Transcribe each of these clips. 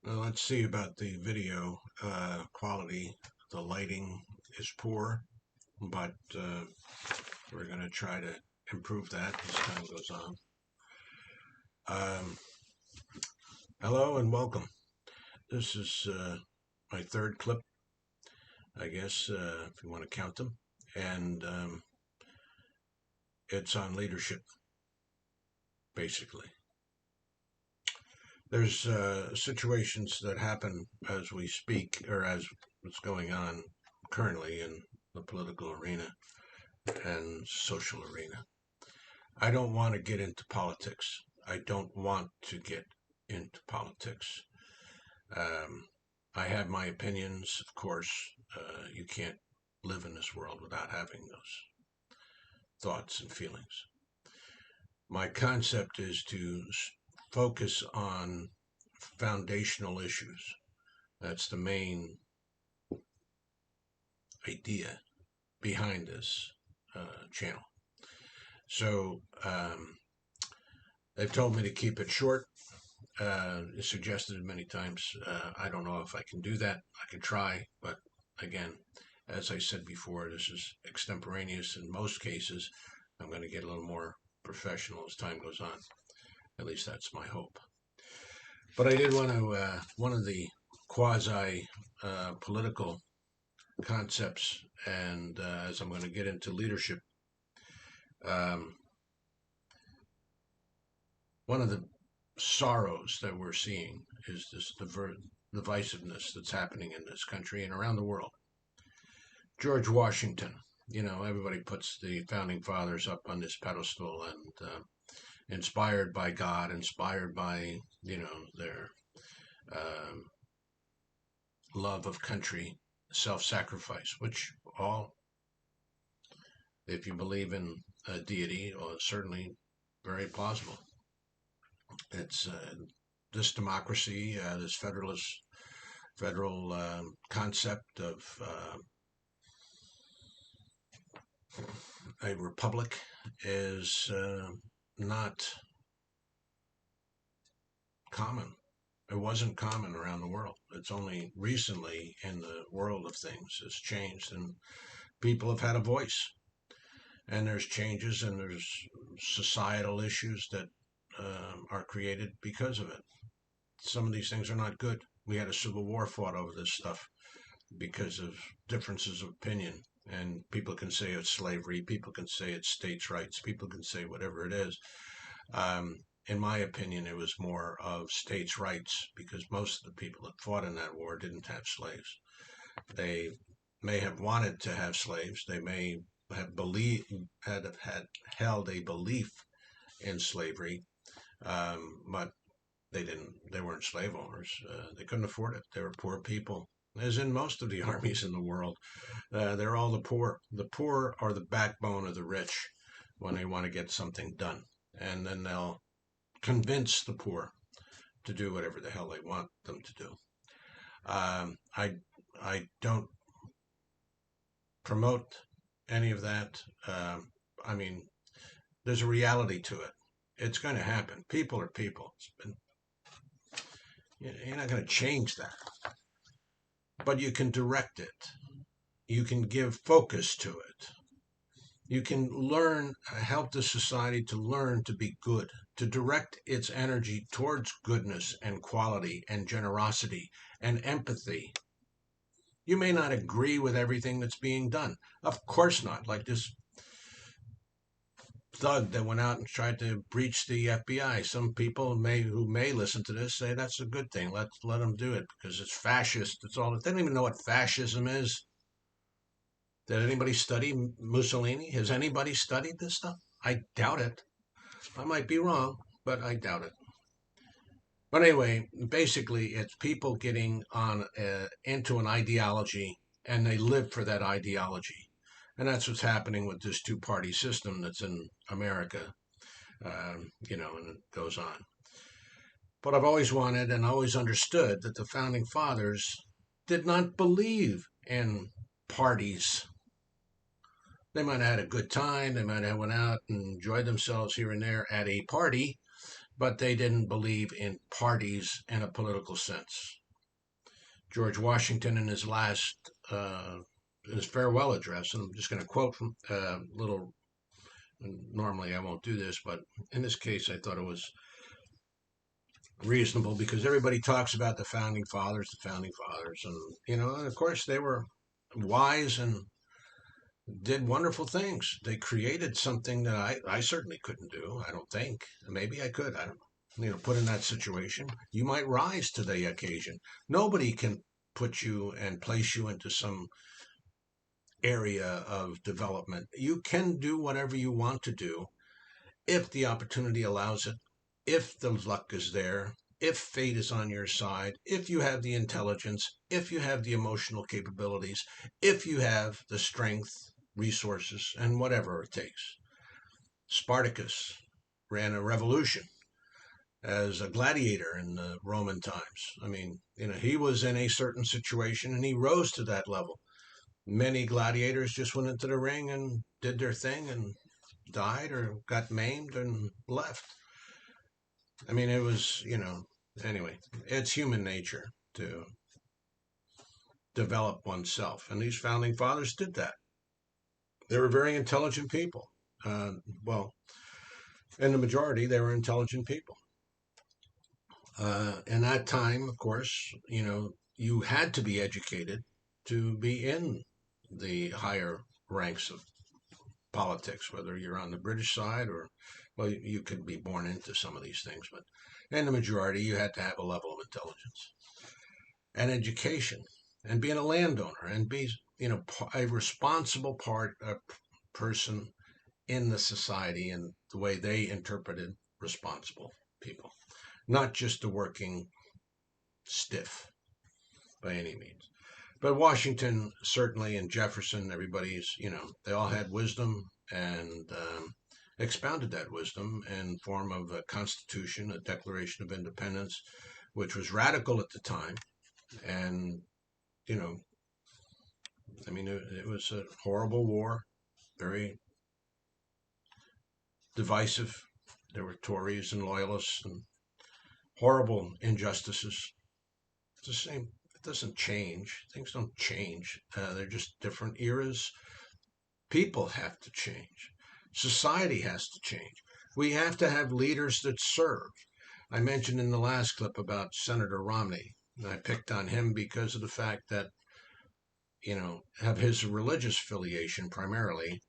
Well, let's see about the video quality. The lighting is poor, but we're going to try to improve that as time goes on. Um, Hello and welcome. This is my third clip, I guess, if you want to count them. And it's on leadership, basically. There's situations that happen as we speak, or as what's going on currently in the political arena and social arena. I don't want to get into politics. I don't want to get into politics. Um, I have my opinions, of course. You can't live in this world without having those thoughts and feelings. My concept is to focus on foundational issues. That's the main idea behind this channel. So they've told me to keep it short. Suggested many times. I don't know if I can do that. I can try, but again, as I said before, this is extemporaneous in most cases. I'm going to get a little more professional as time goes on. At least that's my hope. But I did want to, one of the quasi political concepts, and as I'm going to get into leadership, um, one of the sorrows that we're seeing is this divisiveness that's happening in this country and around the world. George Washington, everybody puts the founding fathers up on this pedestal and inspired by God, inspired by, their um, love of country, self sacrifice, which all, if you believe in a deity, are certainly very plausible. It's this democracy, this federal concept of a republic is not common. It wasn't common around the world. It's only recently in the world of things has changed, and people have had a voice. And there's changes, and there's societal issues that are created because of it. Some of these things are not good. We had a civil war fought over this stuff because of differences of opinion. And people can say it's slavery, people can say it's states' rights, people can say whatever it is. In my opinion, it was more of states' rights because most of the people that fought in that war didn't have slaves. They may have wanted to have slaves. They may have had held a belief in slavery, but they didn't. They weren't slave owners. They couldn't afford it. They were poor people, as in most of the armies in the world. They're all the poor. The poor are the backbone of the rich when they want to get something done, and then they'll convince the poor to do whatever the hell they want them to do. I don't promote any of that. I mean, there's a reality to it. It's going to happen. People are people. You're not going to change that, but you can direct it. You can give focus to it. You can learn, help the society to learn to be good, to direct its energy towards goodness and quality and generosity and empathy. You may not agree with everything that's being done. Of course not. Like this thug that went out and tried to breach the FBI. Some people who may listen to this say that's a good thing. Let them do it because it's fascist. It's all. They don't even know what fascism is. Did anybody study Mussolini? Has anybody studied this stuff? I doubt it. I might be wrong, but I doubt it. But anyway, basically, it's people getting on into an ideology, and they live for that ideology, and that's what's happening with this two-party system that's in America. And it goes on. But I've always wanted and always understood that the founding fathers did not believe in parties. They might have had a good time. They might have went out and enjoyed themselves here and there at a party, but they didn't believe in parties in a political sense. George Washington, in his farewell address, and I'm just going to quote from a little. Normally, I won't do this, but in this case, I thought it was reasonable because everybody talks about the founding fathers, and and of course they were wise and did wonderful things. They created something that I certainly couldn't do. I don't think. Maybe I could. I don't. Put in that situation, you might rise to the occasion. Nobody can put you and place you into some area of development. You can do whatever you want to do if the opportunity allows it, if the luck is there, if fate is on your side, if you have the intelligence, if you have the emotional capabilities, if you have the strength, resources, and whatever it takes. Spartacus ran a revolution as a gladiator in the Roman times. I mean, he was in a certain situation and he rose to that level. Many gladiators just went into the ring and did their thing and died or got maimed and left. I mean, it was, anyway, it's human nature to develop oneself. And these founding fathers did that. They were very intelligent people. Well, in the majority, they were intelligent people. In that time, of course, you had to be educated to be in the higher ranks of politics, whether you're on the British side or, well, you could be born into some of these things, but in the majority, you had to have a level of intelligence and education and being a landowner and be, a responsible a person in the society and the way they interpreted responsible people, not just a working stiff by any means. But Washington, certainly, and Jefferson, everybody's, they all had wisdom and expounded that wisdom in form of a Constitution, a Declaration of Independence, which was radical at the time. And, I mean, it was a horrible war, very divisive. There were Tories and Loyalists and horrible injustices. It's the same. It doesn't change. Things don't change. They're just different eras. People have to change. Society has to change. We have to have leaders that serve. I mentioned in the last clip about Senator Romney. And I picked on him because of the fact that, have his religious affiliation primarily,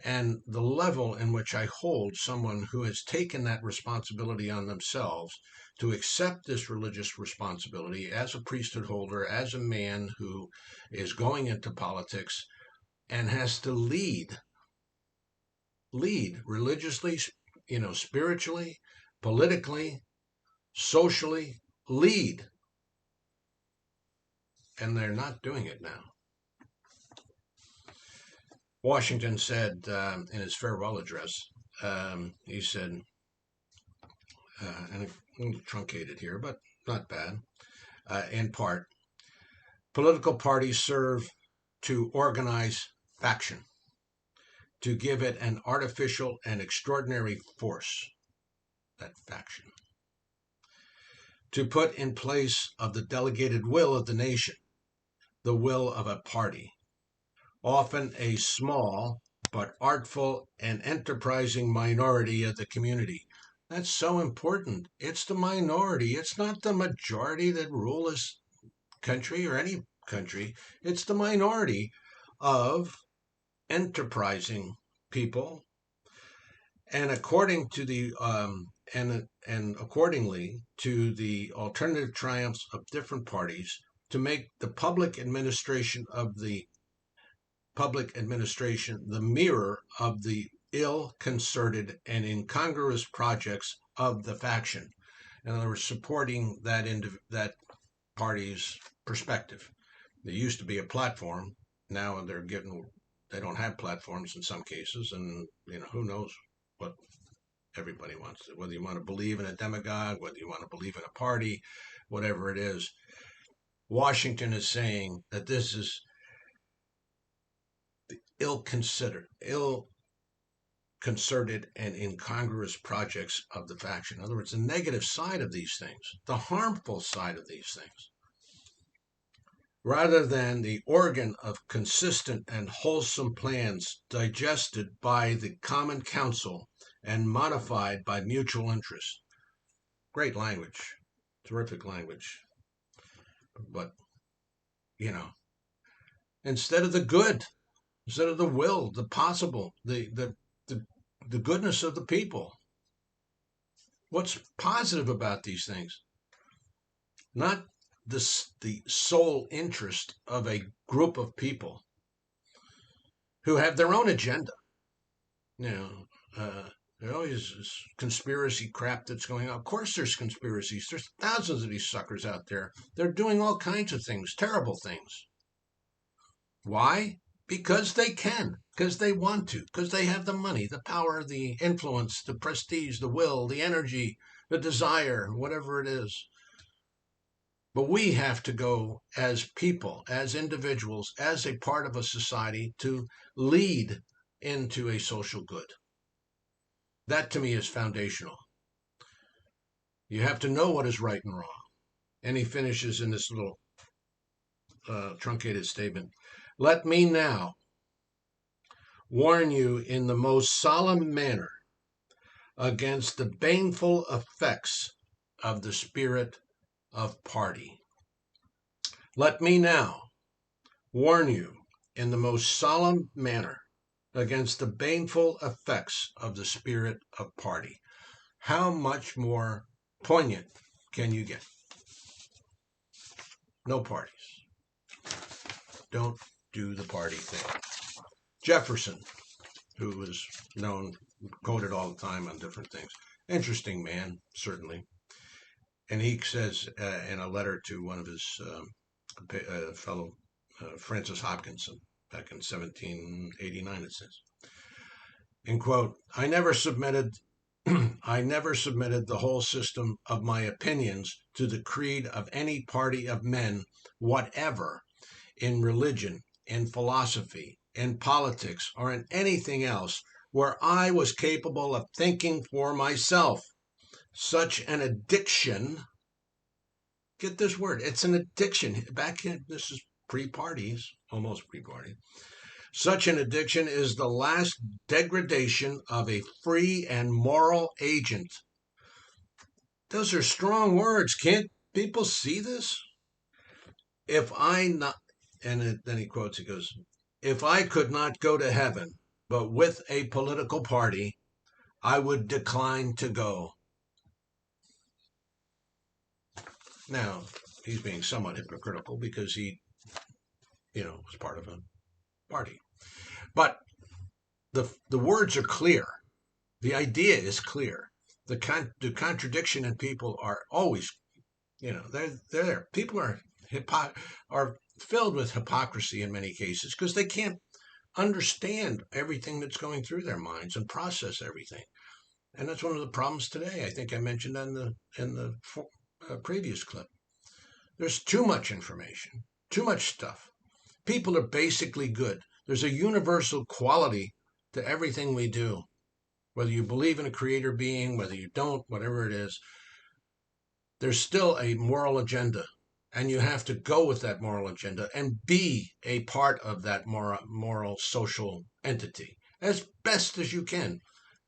and the level in which I hold someone who has taken that responsibility on themselves to accept this religious responsibility as a priesthood holder, as a man who is going into politics and has to lead religiously, spiritually, politically, socially, lead. And they're not doing it now. Washington said in his farewell address, he said, and I'm truncated here, but not bad, in part, political parties serve to organize faction, to give it an artificial and extraordinary force, that faction, to put in place of the delegated will of the nation, the will of a party, often a small but artful and enterprising minority of the community. That's so important. It's the minority. It's not the majority that rule this country or any country. It's the minority of enterprising people. And according to the and accordingly to the alternative triumphs of different parties, to make the public administration the mirror of the ill-concerted and incongruous projects of the faction. In other words, supporting that party's perspective. There used to be a platform. Now they don't have platforms in some cases, and who knows what everybody wants. Whether you want to believe in a demagogue, whether you want to believe in a party, whatever it is. Washington is saying that this is ill-considered concerted and incongruous projects of the faction. In other words, the negative side of these things, the harmful side of these things, rather than the organ of consistent and wholesome plans digested by the common council and modified by mutual interest. Great language, terrific language. But, instead of the good, instead of the will, the possible, the goodness of the people, what's positive about these things? Not the sole interest of a group of people who have their own agenda. There always is conspiracy crap that's going on. Of course there's conspiracies. There's thousands of these suckers out there. They're doing all kinds of things, terrible things. Why? Because they can, because they want to, because they have the money, the power, the influence, the prestige, the will, the energy, the desire, whatever it is. But we have to go as people, as individuals, as a part of a society to lead into a social good. That to me is foundational. You have to know what is right and wrong. And he finishes in this little truncated statement. Let me now warn you in the most solemn manner against the baneful effects of the spirit of party. Let me now warn you in the most solemn manner against the baneful effects of the spirit of party. How much more poignant can you get? No parties. Don't do the party thing. Jefferson, who was known, quoted all the time on different things. Interesting man, certainly. And he says in a letter to one of his fellow Francis Hopkinson, back in 1789, it says, in quote, I never submitted the whole system of my opinions to the creed of any party of men whatever, in religion, in philosophy, in politics, or in anything else where I was capable of thinking for myself. Such an addiction, get this word, it's an addiction. Back in, this is pre-parties, almost pre-party. Such an addiction is the last degradation of a free and moral agent. Those are strong words. Can't people see this? If I not, and then he quotes, he goes, if I could not go to heaven, but with a political party, I would decline to go. Now, he's being somewhat hypocritical because he, was part of a party. But the words are clear. The idea is clear. The contradiction in people are always, they're there. People are filled with hypocrisy in many cases because they can't understand everything that's going through their minds and process everything. And that's one of the problems today. I think I mentioned in the previous clip. There's too much information, too much stuff. People are basically good. There's a universal quality to everything we do. Whether you believe in a creator being, whether you don't, whatever it is, there's still a moral agenda. And you have to go with that moral agenda and be a part of that moral social entity as best as you can.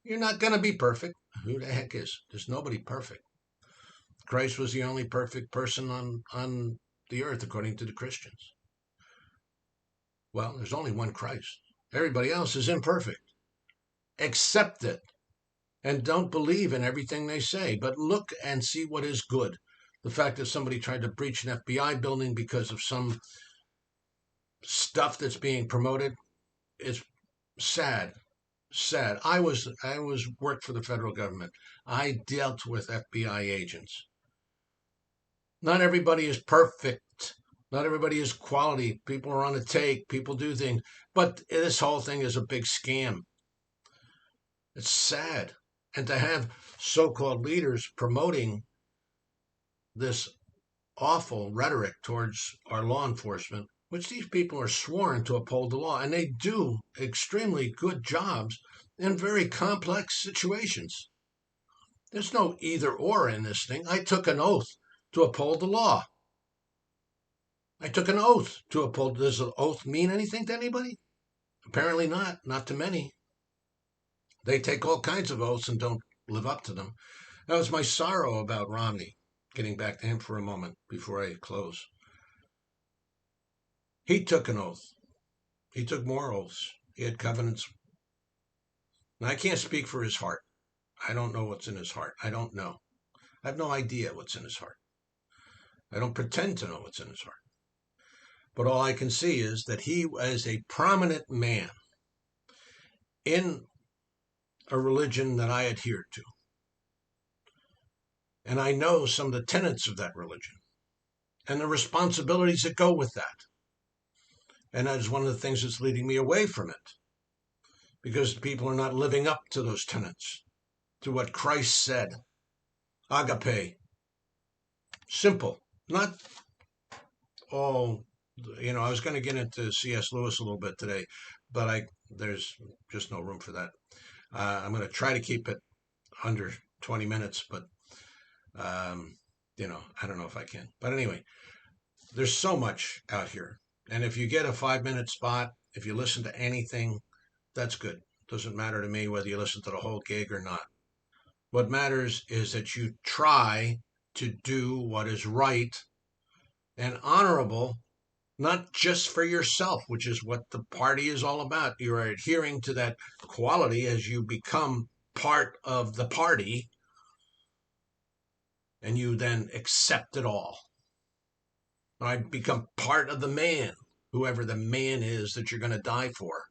You're not going to be perfect. Who the heck is? There's nobody perfect. Christ was the only perfect person on the earth, according to the Christians. Well, there's only one Christ. Everybody else is imperfect. Accept it. And don't believe in everything they say, but look and see what is good. The fact that somebody tried to breach an FBI building because of some stuff that's being promoted is sad. Sad. I worked for the federal government. I dealt with FBI agents. Not everybody is perfect. Not everybody is quality. People are on a take. People do things. But this whole thing is a big scam. It's sad. And to have so-called leaders promoting this awful rhetoric towards our law enforcement which these people are sworn to uphold the law, and they do extremely good jobs in very complex situations. There's no either or in this thing. I took an oath to uphold the law. I took an oath to uphold. Does an oath mean anything to anybody? Apparently not. Not to many. They take all kinds of oaths and don't live up to them. That was my sorrow about Romney. Getting back to him for a moment before I close. He took an oath. He took more oaths. He had covenants. And I can't speak for his heart. I don't know what's in his heart. I don't know. I have no idea what's in his heart. I don't pretend to know what's in his heart. But all I can see is that he was a prominent man in a religion that I adhered to. And I know some of the tenets of that religion and the responsibilities that go with that. And that is one of the things that's leading me away from it, because people are not living up to those tenets, to what Christ said. Agape. Simple. Not all, I was going to get into C.S. Lewis a little bit today, but there's just no room for that. I'm going to try to keep it under 20 minutes, but, I don't know if I can. But anyway, there's so much out here. And if you get a 5-minute spot, if you listen to anything, that's good. Doesn't matter to me whether you listen to the whole gig or not. What matters is that you try to do what is right and honorable, not just for yourself, which is what the party is all about. You're adhering to that quality as you become part of the party, and you then accept it all. I become part of the man, whoever the man is that you're going to die for.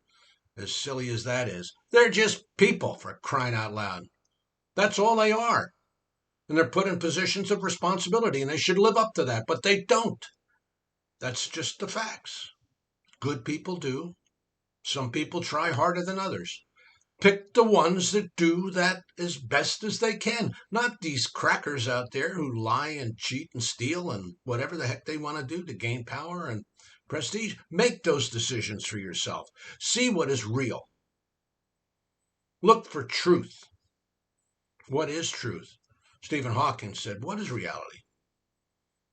As silly as that is. They're just people, for crying out loud. That's all they are. And they're put in positions of responsibility, and they should live up to that, but they don't. That's just the facts. Good people do. Some people try harder than others. Pick the ones that do that as best as they can, not these crackers out there who lie and cheat and steal and whatever the heck they want to do to gain power and prestige. Make those decisions for yourself. See what is real. Look for truth. What is truth? Stephen Hawking said, what is reality?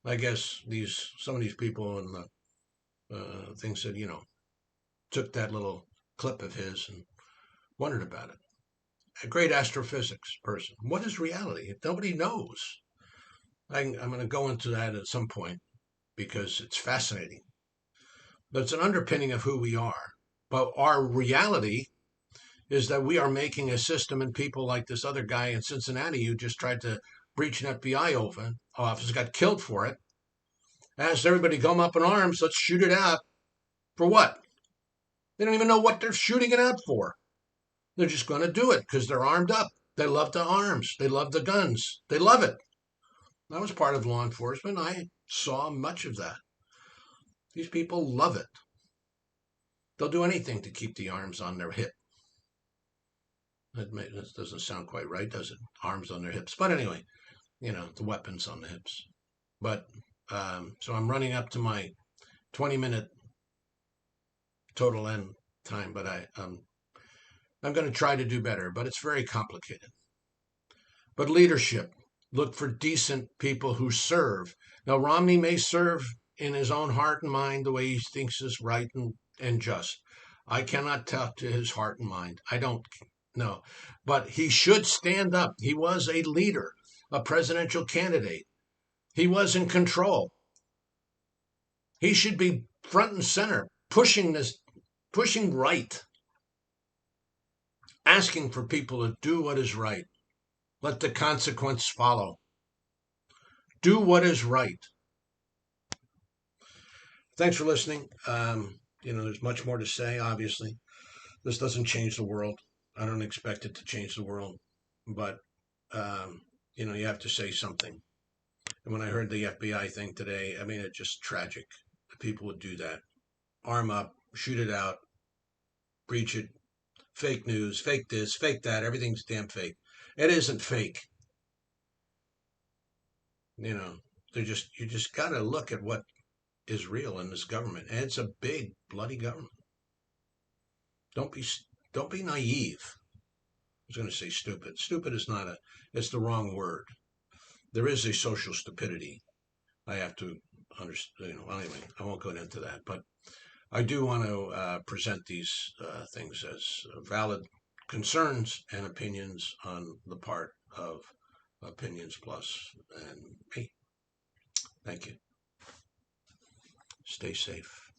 I guess some of these people in the thing said, took that little clip of his and wondered about it. A great astrophysics person. What is reality? Nobody knows. I'm going to go into that at some point because it's fascinating. But it's an underpinning of who we are. But our reality is that we are making a system, and people like this other guy in Cincinnati who just tried to breach an FBI office, got killed for it, asked everybody to come up in arms, let's shoot it out. For what? They don't even know what they're shooting it out for. They're just going to do it because they're armed up. They love the arms. They love the guns. They love it. I was part of law enforcement. I saw much of that. These people love it. They'll do anything to keep the arms on their hip. That doesn't sound quite right, does it? Arms on their hips. But anyway, the weapons on the hips. But so I'm running up to my 20-minute total end time, but I'm going to try to do better, but it's very complicated. But leadership, look for decent people who serve. Now, Romney may serve in his own heart and mind the way he thinks is right and just. I cannot talk to his heart and mind. I don't know. But he should stand up. He was a leader, a presidential candidate. He was in control. He should be front and center, pushing right, asking for people to do what is right. Let the consequence follow. Do what is right. Thanks for listening. There's much more to say, obviously. This doesn't change the world. I don't expect it to change the world. But, you have to say something. And when I heard the FBI thing today, it's just tragic that people would do that. Arm up, shoot it out, breach it, fake news, fake this, fake that. Everything's damn fake. It isn't fake. You just got to look at what is real in this government, and it's a big bloody government. Don't be don't be naive. I was going to say stupid. Stupid is not a. It's the wrong word. There is a social stupidity. I have to understand. Anyway, I won't go into that, but I do want to present these things as valid concerns and opinions on the part of Opinions Plus and me. Thank you. Stay safe.